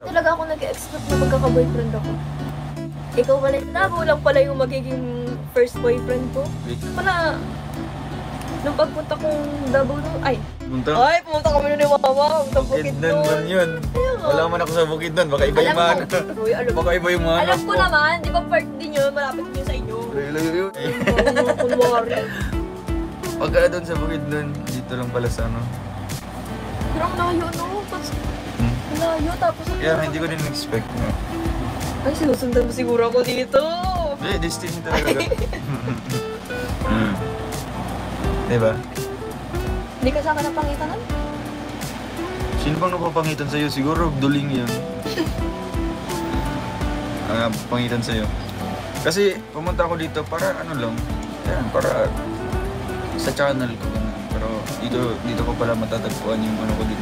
Talaga ako nag-expect na magkaka-boyfriend ako. Ikaw pala, nabo lang pala yung magiging first boyfriend ko. Pala, nung pagpunta kong Davao no, pumunta kami nun ni Mama, sa Bukidnon. Man yun. Wala man ako sa Bukidnon, baka iba yung mga baka iba yung mga alam ko naman, di ba park din yun, malapit din sa inyo. Layo yun. Mga kunwari. Pagka doon sa Bukidnon, dito lang pala sa ano. Pero ang layo no, layo tapos kaya hindi ko din expect no. Ay, sinusundan mo siguro ako dito. Destiny talaga. Diba? Hindi ka sa akin napangitan? Sino bang napapangitan sa'yo? Siguro duling yun. Ang pangitan sa'yo. Kasi pumunta ako dito para ano lang. Yan, para sa channel ko. Pero dito ko pala matatagpuan yung ano ko din.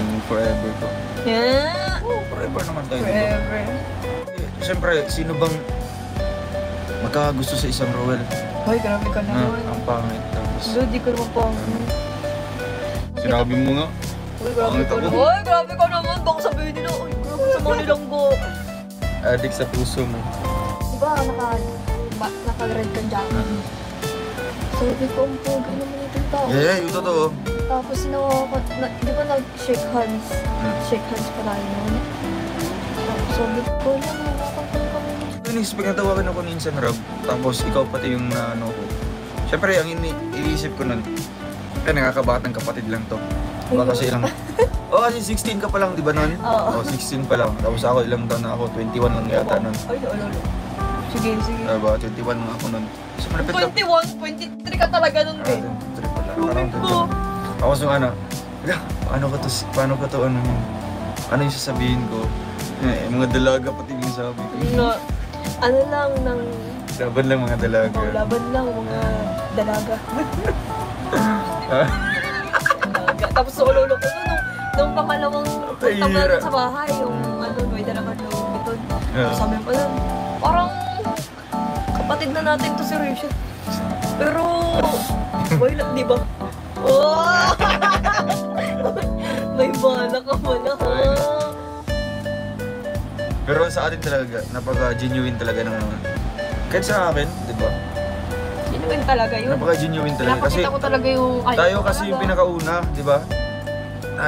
Yung forever ko. Yeah! Oh, forever naman tayo. Forever. Diba? Siyempre, sino bang magkakagusto sa isang Roel? Ay, grabe ka naman. Ang pangit. Tapos Di ko naman pangit. sinabi mo nga. Uy, grabe ka naman. Uy, grabe ka naman. Baka sabihin nila, uy, grabe sa mga nilanggo. Adik sa puso mo. Diba, naka-red kang jacket? Sabi ko, ang pogi naman itong tao. Yeah, yung totoo. Tapos di ba nag-shake hands? Shake hands pala yun. Tapos sabi ko, nakakantay kami. In-expect na tawagan ako ni Insan Rob. Tapos ikaw pati yung ano ko. Siyempre, ang iniisip ko nun, nakakabatang kapatid lang to. Baka kasi ilang... kasi 16 ka pa lang, di ba nun? Oo. 16 pa lang. Tapos ako ilang taon na ako, 21 lang yata nun. Ay, ano. Sige. Diba, 21 lang ako nun. So, 21, 23 ka talaga nun, eh. 23 pala. Parang 21. Tapos yung ano, paano ko to, ano yung sasabihin ko? Mga dalaga pati yung sabi ko. Ano lang ng... Laban lang mga dalaga. Laban lang mga dalaga. Tapos solo ko nung pangalawang punta natin sa bahay, yung may dalaman yung bitod. Sabi pa lang, parang kapatid na natin to si Rachel. Pero, boylat, di ba? Oh! May bala ka pala, ha? Pero sa atin talaga, napaka-genuine talaga ng kahit sa akin, di ba? Genuine talaga yun. Napaka-genuine talaga. Napakita ko talaga yung... Tayo kasi yung pinakauna, di ba?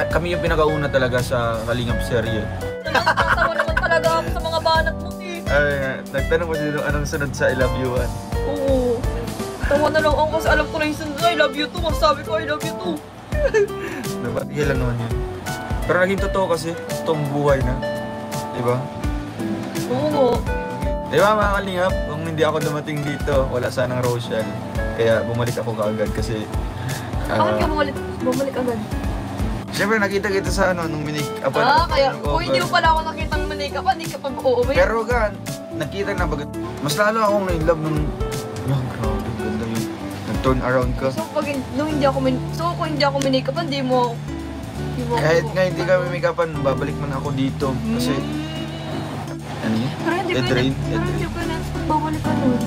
Kami yung pinakauna talaga sa Kalingap serye. Natawa naman talaga ako sa mga banat mo, eh. Nagtanong ko sino anong sunod sa I Love You 1. Oo. Tawa na lang ako kasi alam ko na yung sunod. I love you too. Masasabi ko I love you too. Diba? Ilan naman yun. Pero naging totoo kasi, itong buhay na. Diba? Oo. Diba mga Kalingap, kung hindi ako dumating dito, wala sanang Rochelle. Kaya bumalik ako kaagad kasi... Bakit ka bumalik agad? Siyempre nakita kita sa nung minik-upan. Kaya kung hindi mo pala ako nakitang manika pa, hindi ka pa uuwi. Pero nakita na bagat. Mas lalo akong na-inlove nung... grabe, ganda yun. Nag-turn around ka. So kung hindi ako manika pa, hindi mo kahit nga hindi kami make-upan, babalik man ako dito. Kasi... Ano yun? Pero hindi ko na-expect babalik ka nun.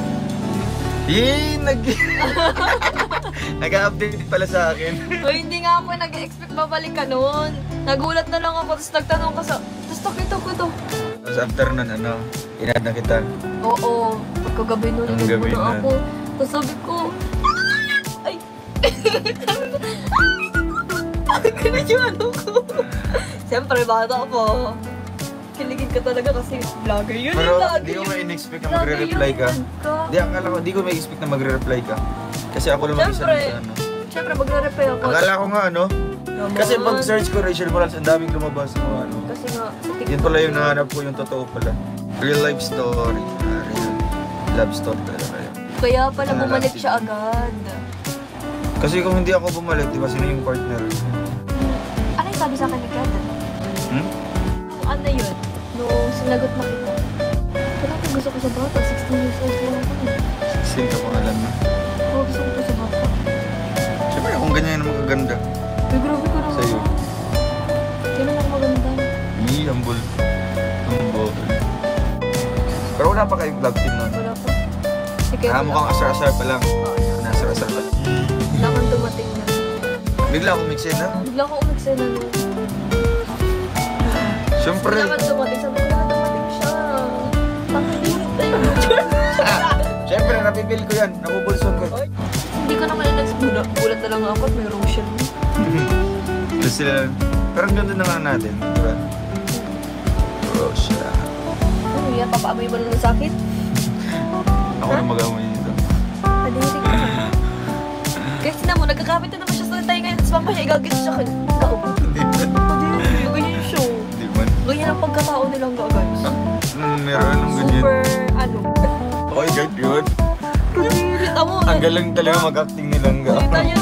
Nag-update pala sa akin. Hindi nga ako nag-expect babalik ka nun. Nagulat na lang ako, tapos nagtanong ka tapos nakita ko to. Tapos after nun, inad na kita. Oo, pagkagabi nun, ako. Tapos sabi ko, ay! Kinadyan ko. Siyempre, bata ako. Kiligid ka talaga kasi vlogger yun. Pero di ko ma-expect na magre-reply ka. Akala ko, di ko ma-expect na magre-reply ka. Kasi ako lang mag-isa sa Siyempre, magre-reply ako. Akala ko nga kasi pag search ko Rachel Morales, ang daming lumabas mo Kasi nga, yun pala yung nahanap ko, yung totoo pala. Real life story. Real love story talaga yun. Kaya pala bumalik siya agad. Kasi kung hindi ako bumalik, di ba sino yung partner? Ano yung sabi sa akin ni Kevin? Ano yun? Nung sinagot na kita. Wala ko gusto ko sa bata. 16 years old lang ako. 16 ka pang alam na. Oo, gusto ko sa bata. Siyempre kung ganyan na magaganda. Ay, grabe ka naman. Sa'yo. Kailan ako maganda? Humble. Pero wala pa kayong vlog team nun? Wala pa. Mukhang asar-asar pa lang. Asar-asar pa lang. Wala kang dumating na. Bigla akong mixin na. Bigla ko umiksa na nun. Siyempre. Kailangan dumating. Sabi ko, dumating siya. Pang-hirit na yun. Siyempre, napipil ko yan. Nabubulson ko. Hindi ko naman yung gulat na lang ako at may Rochelle. Kasi sila, pero ang ganda naman natin, diba? Rochelle. Ano yan? Papaamoy mo lang ng sakit? Ako na mag-amoy nito. Kadiri ka. Kasi na mo, nagkakapit na naman siya sa tayo ngayon. Tapos mamaya igagis siya kayo. Gao. Kadiri, ganyan siya. Hindi man. Ganyan ang pagkatao nilang guys. Meron anong ganyan. Super, ano. Okay, good, yun. Kadiri, tamo. Ang galing talaga mag-acting nilang ga. Kita niya,